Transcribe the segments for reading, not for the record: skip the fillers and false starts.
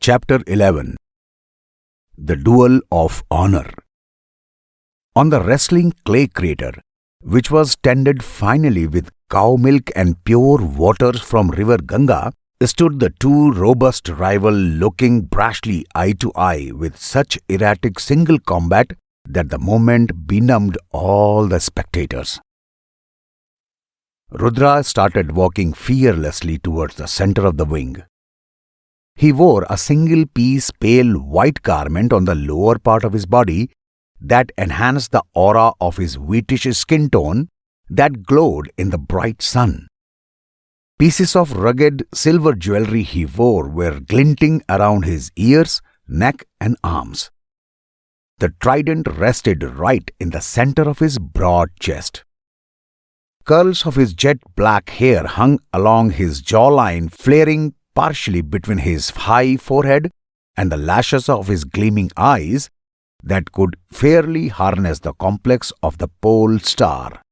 Chapter 11. The Duel of Honor. On the wrestling clay crater, which was tended finally with cow milk and pure waters from river Ganga, stood the two robust rivals looking brashly eye to eye with such erratic single combat that the moment benumbed all the spectators. Rudra started walking fearlessly towards the center of the wing. He wore a single-piece pale white garment on the lower part of his body that enhanced the aura of his wheatish skin tone that glowed in the bright sun. Pieces of rugged silver jewelry he wore were glinting around his ears, neck, and arms. The trident rested right in the center of his broad chest. Curls of his jet-black hair hung along his jawline, flaring partially between his high forehead and the lashes of his gleaming eyes that could fairly harness the complex of the pole star.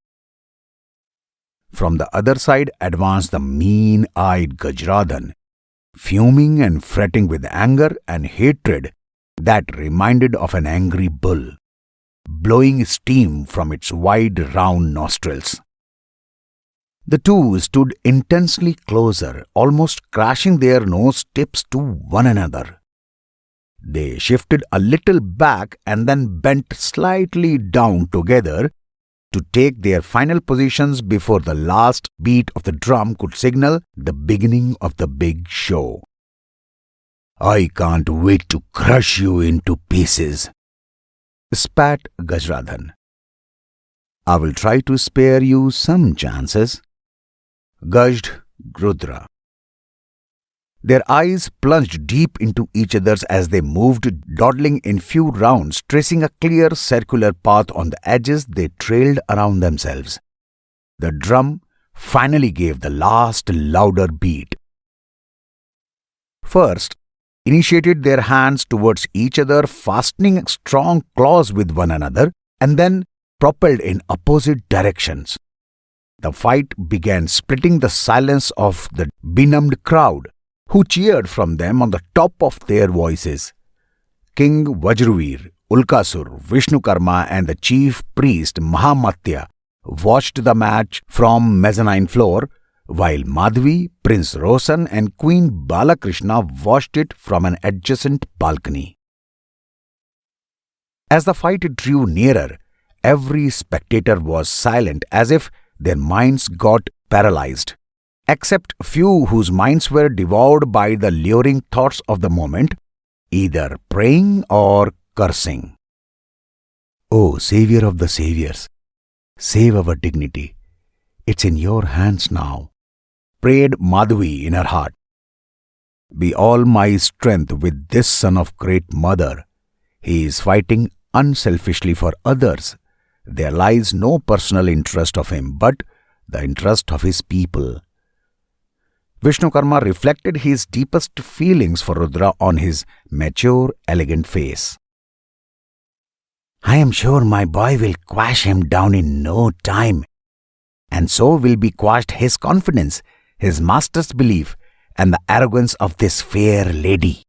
From the other side advanced the mean-eyed Gajradhan, fuming and fretting with anger and hatred that reminded of an angry bull, blowing steam from its wide round nostrils. The two stood intensely closer, almost crashing their nose tips to one another. They shifted a little back and then bent slightly down together to take their final positions before the last beat of the drum could signal the beginning of the big show. "I can't wait to crush you into pieces," spat Gajradhan. "I will try to spare you some chances," gushed Rudra. Their eyes plunged deep into each other's as they moved, dawdling in few rounds, tracing a clear circular path on the edges they trailed around themselves. The drum finally gave the last louder beat. First, initiated their hands towards each other, fastening strong claws with one another, and then propelled in opposite directions. The fight began, splitting the silence of the benumbed crowd, who cheered from them on the top of their voices. King Vajravir, Ulkasur, Vishnukarma and the chief priest Mahamatya watched the match from mezzanine floor, while Madhavi, Prince Rosan and Queen Balakrishna watched it from an adjacent balcony. As the fight drew nearer, every spectator was silent, as if their minds got paralyzed, except few whose minds were devoured by the luring thoughts of the moment, either praying or cursing. "O Savior of the Saviors, save our dignity. It's in your hands now," prayed Madhavi in her heart. "Be all my strength with this son of great mother. He is fighting unselfishly for others. There lies no personal interest of him, but the interest of his people." Vishnukarma reflected his deepest feelings for Rudra on his mature, elegant face. "I am sure my boy will quash him down in no time, and so will be quashed his confidence, his master's belief, and the arrogance of this fair lady."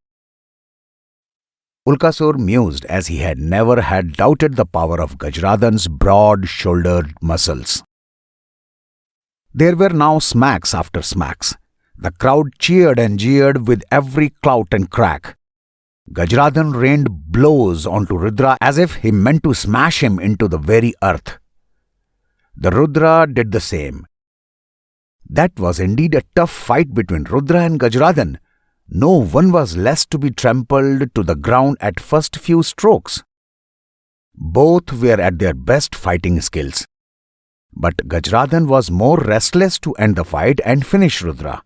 Ulkasur mused, as he had never had doubted the power of Gajradhan's broad-shouldered muscles. There were now smacks after smacks. The crowd cheered and jeered with every clout and crack. Gajradhan rained blows onto Rudra as if he meant to smash him into the very earth. The Rudra did the same. That was indeed a tough fight between Rudra and Gajradhan. No one was less to be trampled to the ground at first few strokes. Both were at their best fighting skills. But Gajradhan was more restless to end the fight and finish Rudra.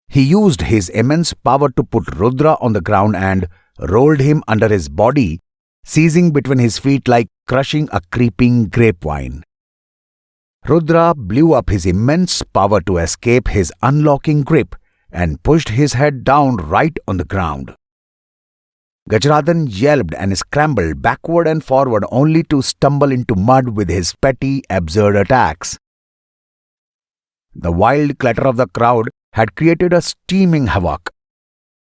He used his immense power to put Rudra on the ground and rolled him under his body, seizing between his feet like crushing a creeping grapevine. Rudra blew up his immense power to escape his unlocking grip and pushed his head down right on the ground. Gajradhan yelped and scrambled backward and forward only to stumble into mud with his petty, absurd attacks. The wild clatter of the crowd had created a steaming havoc.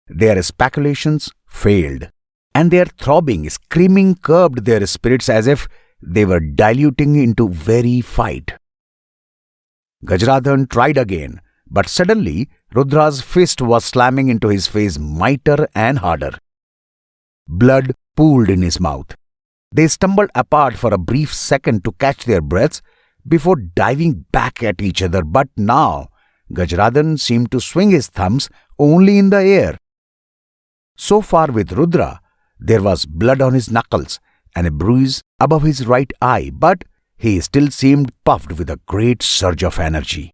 Their speculations failed, and their throbbing, screaming curbed their spirits as if they were diluting into very fight. Gajradhan tried again, but suddenly Rudra's fist was slamming into his face mightier and harder. Blood pooled in his mouth. They stumbled apart for a brief second to catch their breaths before diving back at each other, but now Gajradhan seemed to swing his thumbs only in the air. So far with Rudra, there was blood on his knuckles and a bruise above his right eye, but he still seemed puffed with a great surge of energy.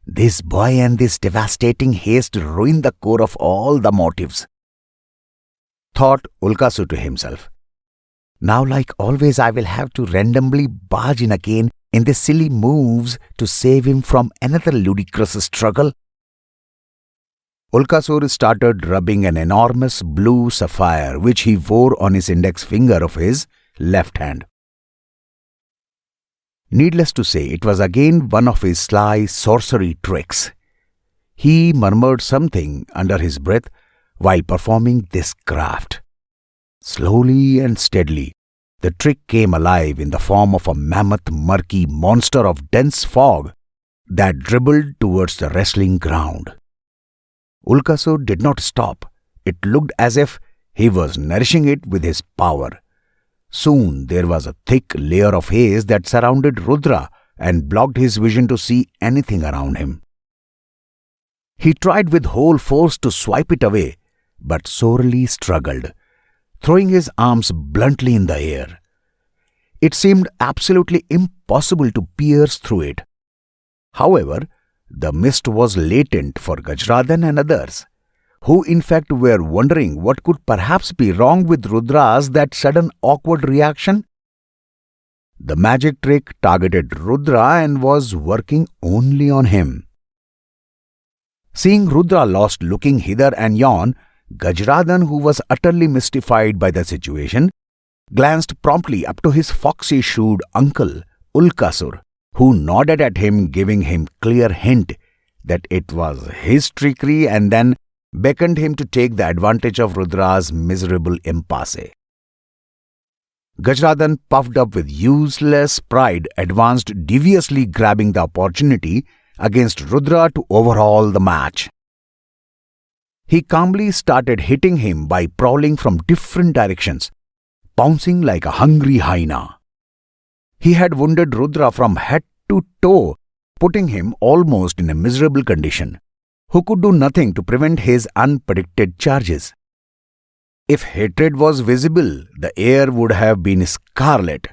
This boy and this devastating haste ruined the core of all the motives, thought Ulkasu to himself. Now, like always, I will have to randomly barge in again in these silly moves to save him from another ludicrous struggle. Ulkasur started rubbing an enormous blue sapphire which he wore on his index finger of his left hand. Needless to say, it was again one of his sly sorcery tricks. He murmured something under his breath while performing this craft. Slowly and steadily, the trick came alive in the form of a mammoth murky monster of dense fog that dribbled towards the wrestling ground. Ulkasur did not stop. It looked as if he was nourishing it with his power. Soon there was a thick layer of haze that surrounded Rudra and blocked his vision to see anything around him. He tried with whole force to swipe it away, but sorely struggled, throwing his arms bluntly in the air. It seemed absolutely impossible to pierce through it. However, the mist was latent for Gajradhan and others, who in fact were wondering what could perhaps be wrong with Rudra's that sudden awkward reaction. The magic trick targeted Rudra and was working only on him. Seeing Rudra lost looking hither and yon, Gajradhan, who was utterly mystified by the situation, glanced promptly up to his foxy-shoed uncle, Ulkasur, who nodded at him, giving him clear hint that it was his trickery, and then beckoned him to take the advantage of Rudra's miserable impasse. Gajradhan, puffed up with useless pride, advanced deviously, grabbing the opportunity against Rudra to overhaul the match. He calmly started hitting him by prowling from different directions, pouncing like a hungry hyena. He had wounded Rudra from head to toe, putting him almost in a miserable condition, who could do nothing to prevent his unpredicted charges. If hatred was visible, the air would have been scarlet.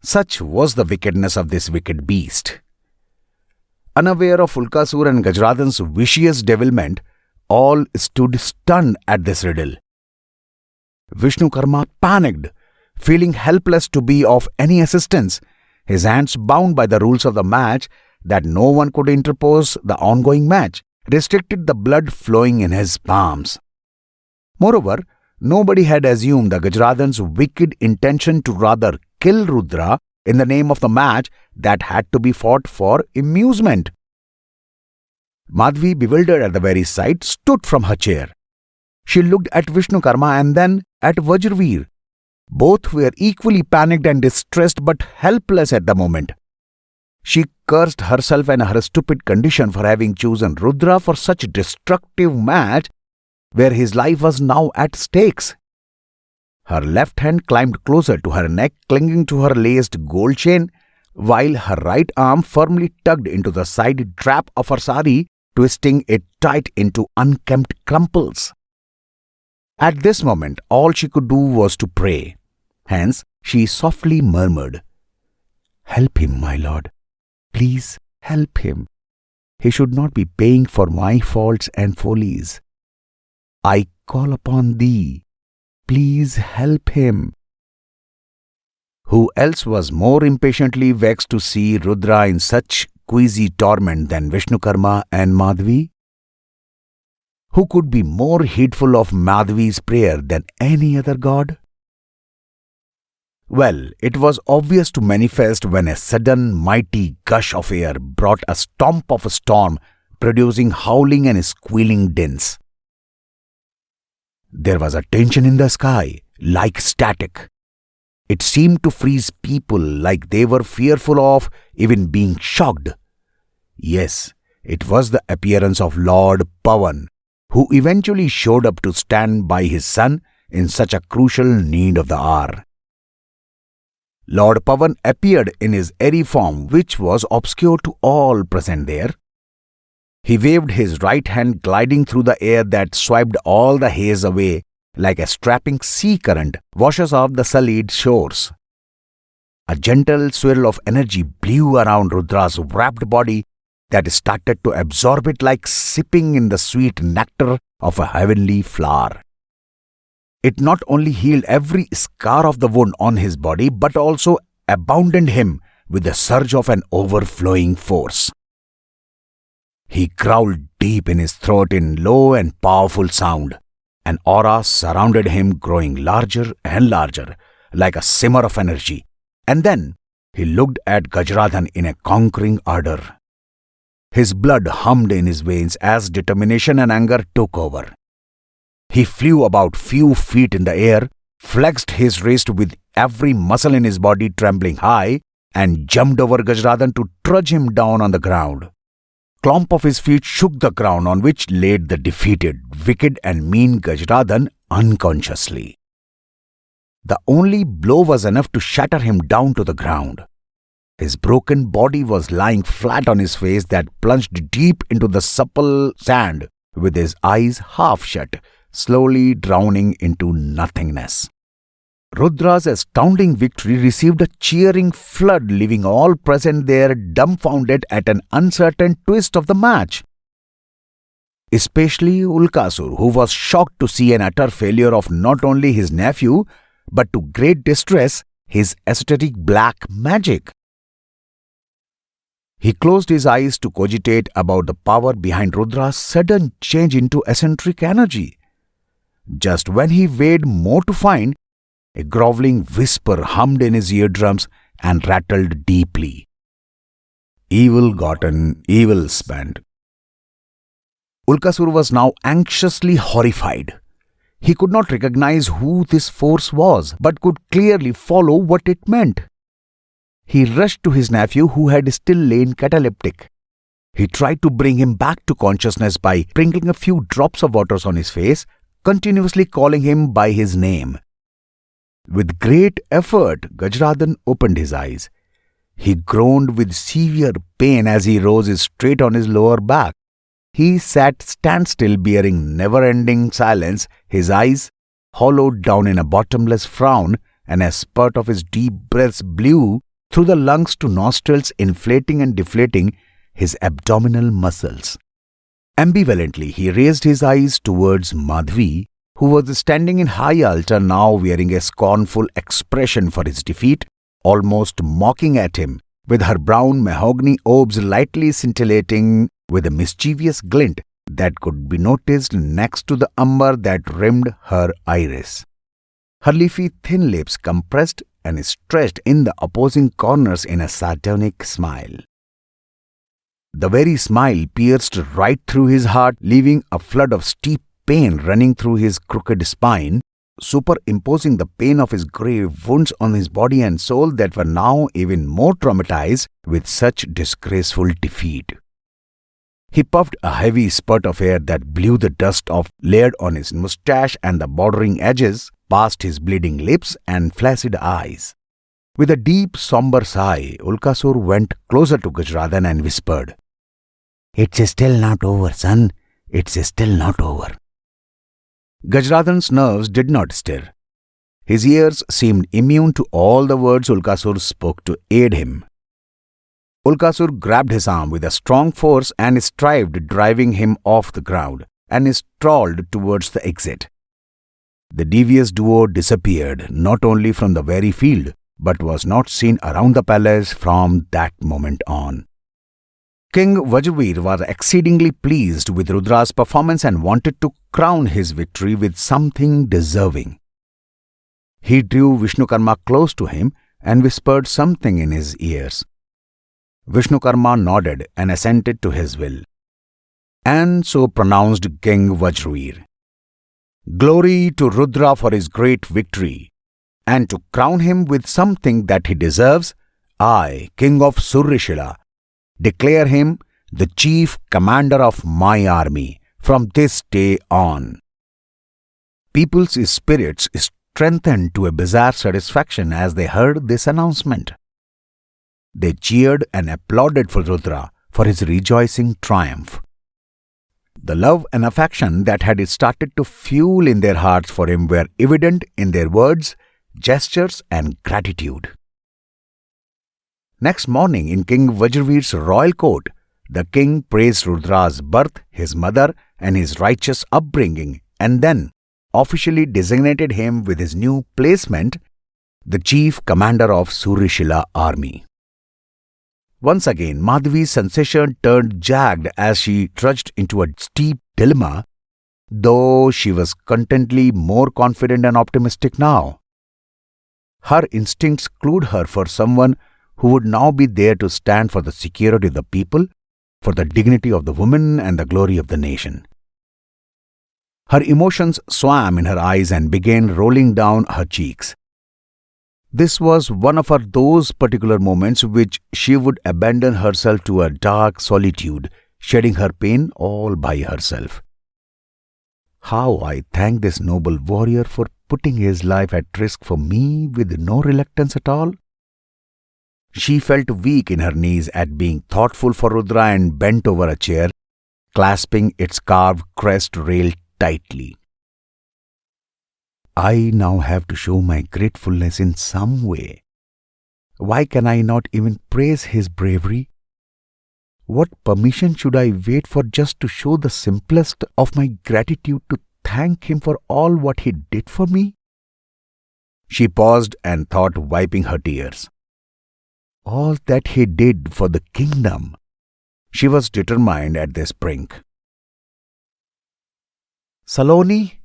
Such was the wickedness of this wicked beast. Unaware of Ulkasur and Gajradhan's vicious devilment, all stood stunned at this riddle. Vishnukarma panicked, feeling helpless to be of any assistance, his hands bound by the rules of the match that no one could interpose the ongoing match, restricted the blood flowing in his palms. Moreover, nobody had assumed the Gajradhan's wicked intention to rather kill Rudra in the name of the match that had to be fought for amusement. Madhavi, bewildered at the very sight, stood from her chair. She looked at Vishnukarma and then at Vajraveer. Both were equally panicked and distressed but helpless at the moment. She cursed herself and her stupid condition for having chosen Rudra for such a destructive match where his life was now at stakes. Her left hand climbed closer to her neck, clinging to her laced gold chain, while her right arm firmly tugged into the side strap of her sari, twisting it tight into unkempt crumples. At this moment, all she could do was to pray. Hence, she softly murmured, "Help him, my lord. Please help him. He should not be paying for my faults and follies. I call upon thee. Please help him." Who else was more impatiently vexed to see Rudra in such queasy torment than Vishnukarma and Madhavi? Who could be more heedful of Madhavi's prayer than any other god? Well, it was obvious to manifest when a sudden mighty gush of air brought a stomp of a storm, producing howling and squealing dints. There was a tension in the sky, like static. It seemed to freeze people like they were fearful of even being shocked. Yes, it was the appearance of Lord Pavan, who eventually showed up to stand by his son in such a crucial need of the hour. Lord Pavan appeared in his airy form, which was obscure to all present there. He waved his right hand, gliding through the air that swiped all the haze away like a strapping sea current washes off the sullied shores. A gentle swirl of energy blew around Rudra's wrapped body that started to absorb it like sipping in the sweet nectar of a heavenly flower. It not only healed every scar of the wound on his body, but also abandoned him with the surge of an overflowing force. He growled deep in his throat in low and powerful sound. An aura surrounded him, growing larger and larger, like a simmer of energy. And then he looked at Gajradhan in a conquering ardor. His blood hummed in his veins as determination and anger took over. He flew about few feet in the air, flexed his wrist with every muscle in his body trembling high, and jumped over Gajradhan to trudge him down on the ground. Clomp of his feet shook the ground on which laid the defeated, wicked and mean Gajradhan unconsciously. The only blow was enough to shatter him down to the ground. His broken body was lying flat on his face that plunged deep into the supple sand, with his eyes half shut, slowly drowning into nothingness. Rudra's astounding victory received a cheering flood, leaving all present there dumbfounded at an uncertain twist of the match. Especially Ulkasur, who was shocked to see an utter failure of not only his nephew, but to great distress, his esoteric black magic. He closed his eyes to cogitate about the power behind Rudra's sudden change into eccentric energy. Just when he weighed more to find, a groveling whisper hummed in his eardrums and rattled deeply. Evil gotten, evil spent. Ulkasur was now anxiously horrified. He could not recognize who this force was, but could clearly follow what it meant. He rushed to his nephew, who had still lain cataleptic. He tried to bring him back to consciousness by sprinkling a few drops of water on his face, continuously calling him by his name. With great effort, Gajradhan opened his eyes. He groaned with severe pain as he rose straight on his lower back. He sat standstill, bearing never-ending silence, his eyes hollowed down in a bottomless frown, and a spurt of his deep breaths blew through the lungs to nostrils, inflating and deflating his abdominal muscles. Ambivalently, he raised his eyes towards Madhavi, who was standing in high altar, now wearing a scornful expression for his defeat, almost mocking at him, with her brown mahogany orbs lightly scintillating with a mischievous glint that could be noticed next to the umber that rimmed her iris. Her leafy thin lips compressed and stretched in the opposing corners in a sardonic smile. The very smile pierced right through his heart, leaving a flood of steep pain running through his crooked spine, superimposing the pain of his grave wounds on his body and soul that were now even more traumatized with such disgraceful defeat. He puffed a heavy spurt of air that blew the dust off layered on his mustache and the bordering edges, past his bleeding lips and flaccid eyes. With a deep, somber sigh, Ulkasur went closer to Gajradhan and whispered, "It's still not over, son. It's still not over." Gajradhan's nerves did not stir. His ears seemed immune to all the words Ulkasur spoke to aid him. Ulkasur grabbed his arm with a strong force and strived, driving him off the ground, and strawled towards the exit. The devious duo disappeared not only from the very field, but was not seen around the palace from that moment on. King Vajraveer was exceedingly pleased with Rudra's performance and wanted to crown his victory with something deserving. He drew Vishnukarma close to him and whispered something in his ears. Vishnukarma nodded and assented to his will. And so pronounced King Vajraveer. Glory to Rudra for his great victory, and to crown him with something that he deserves, I, King of Surishila, declare him the chief commander of my army from this day on. People's spirits strengthened to a bizarre satisfaction as they heard this announcement. They cheered and applauded for Rudra for his rejoicing triumph. The love and affection that had started to fuel in their hearts for him were evident in their words, gestures, and gratitude. Next morning, in King Vajraveer's royal court, the king praised Rudra's birth, his mother, and his righteous upbringing, and then officially designated him with his new placement, the chief commander of Surishila army. Once again, Madhavi's sensation turned jagged as she trudged into a steep dilemma, though she was contently more confident and optimistic now. Her instincts clued her for someone who would now be there to stand for the security of the people, for the dignity of the woman and the glory of the nation. Her emotions swam in her eyes and began rolling down her cheeks. This was one of those particular moments which she would abandon herself to a dark solitude, shedding her pain all by herself. How I thank this noble warrior for putting his life at risk for me with no reluctance at all. She felt weak in her knees at being thoughtful for Rudra and bent over a chair, clasping its carved crest rail tightly. I now have to show my gratefulness in some way. Why can I not even praise his bravery? What permission should I wait for just to show the simplest of my gratitude to thank him for all what he did for me? She paused and thought, wiping her tears. All that he did for the kingdom. She was determined at this brink. Saloni?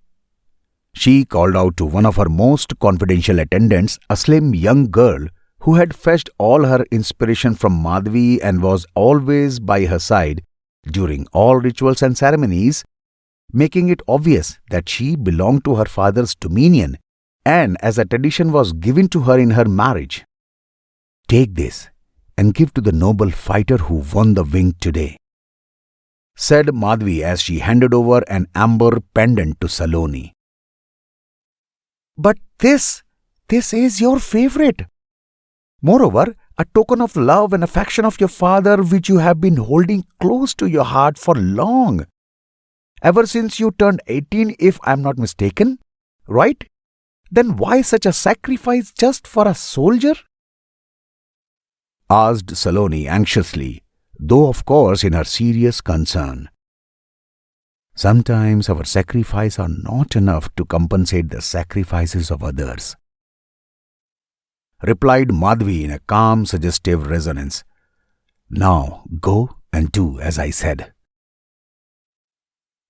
She called out to one of her most confidential attendants, a slim young girl who had fetched all her inspiration from Madhavi and was always by her side during all rituals and ceremonies, making it obvious that she belonged to her father's dominion and as a tradition was given to her in her marriage. Take this and give to the noble fighter who won the wing today, said Madhavi as she handed over an amber pendant to Saloni. But this is your favorite. Moreover, a token of love and affection of your father which you have been holding close to your heart for long. Ever since you turned 18, if I am not mistaken, right? Then why such a sacrifice just for a soldier? Asked Saloni anxiously, though of course in her serious concern. Sometimes our sacrifices are not enough to compensate the sacrifices of others, replied Madhavi in a calm, suggestive resonance. Now go and do as I said.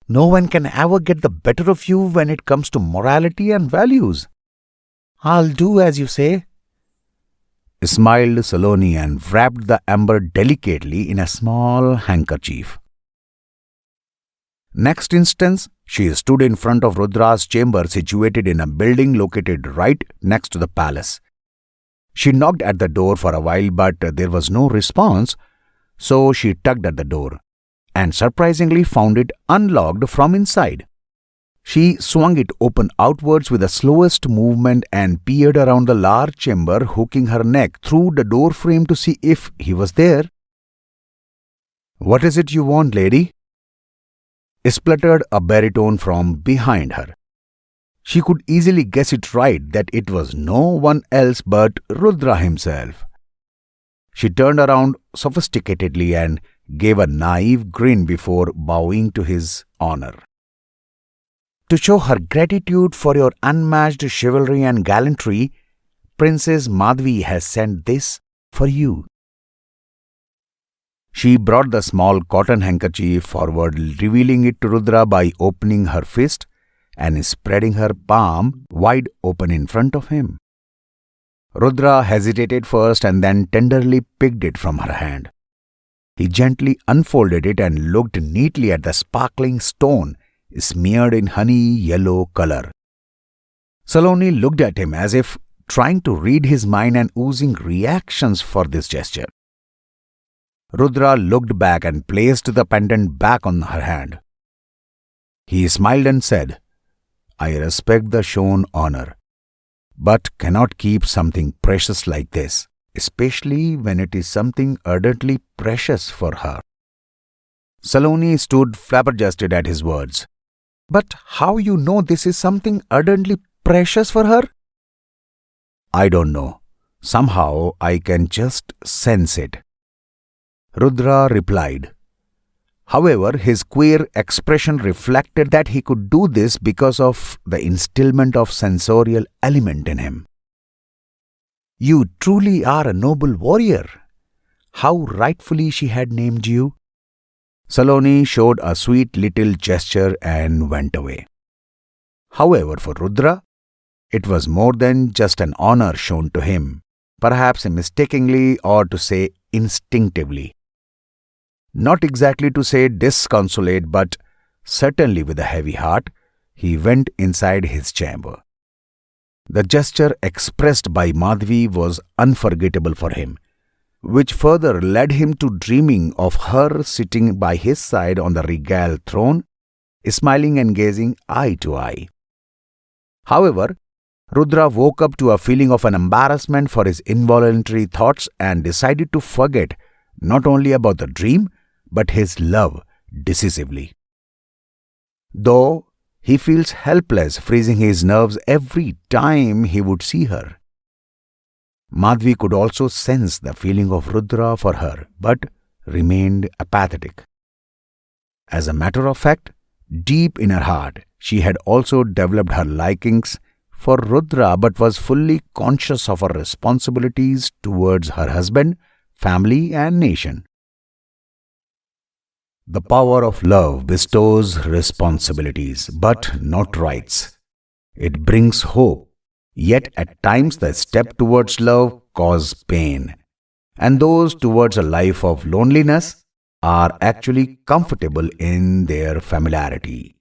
No one can ever get the better of you when it comes to morality and values. I'll do as you say, smiled Saloni and wrapped the amber delicately in a small handkerchief. Next instant, she stood in front of Rudra's chamber situated in a building located right next to the palace. She knocked at the door for a while but there was no response, so she tugged at the door and surprisingly found it unlocked from inside. She swung it open outwards with the slowest movement and peered around the large chamber, hooking her neck through the door frame to see if he was there. What is it you want, lady? Spluttered a baritone from behind her. She could easily guess it right that it was no one else but Rudra himself. She turned around sophisticatedly and gave a naive grin before bowing to his honor. To show her gratitude for your unmatched chivalry and gallantry, Princess Madhavi has sent this for you. She brought the small cotton handkerchief forward, revealing it to Rudra by opening her fist and spreading her palm wide open in front of him. Rudra hesitated first and then tenderly picked it from her hand. He gently unfolded it and looked neatly at the sparkling stone smeared in honey yellow color. Saloni looked at him as if trying to read his mind and oozing reactions for this gesture. Rudra looked back and placed the pendant back on her hand. He smiled and said, "I respect the shown honor, but cannot keep something precious like this, especially when it is something ardently precious for her." Saloni stood flabbergasted at his words. "But how you know this is something ardently precious for her?" "I don't know. Somehow I can just sense it," Rudra replied. However, his queer expression reflected that he could do this because of the instillment of sensorial element in him. "You truly are a noble warrior. How rightfully she had named you." Saloni showed a sweet little gesture and went away. However, for Rudra, it was more than just an honor shown to him, perhaps mistakenly or to say instinctively. Not exactly to say disconsolate, but certainly with a heavy heart, he went inside his chamber. The gesture expressed by Madhavi was unforgettable for him, which further led him to dreaming of her sitting by his side on the regal throne, smiling and gazing eye to eye. However, Rudra woke up to a feeling of an embarrassment for his involuntary thoughts and decided to forget not only about the dream, but his love decisively. Though he feels helpless, freezing his nerves every time he would see her. Madhavi could also sense the feeling of Rudra for her, but remained apathetic. As a matter of fact, deep in her heart, she had also developed her likings for Rudra, but was fully conscious of her responsibilities towards her husband, family, and nation. The power of love bestows responsibilities, but not rights. It brings hope, yet at times the step towards love causes pain, and those towards a life of loneliness are actually comfortable in their familiarity.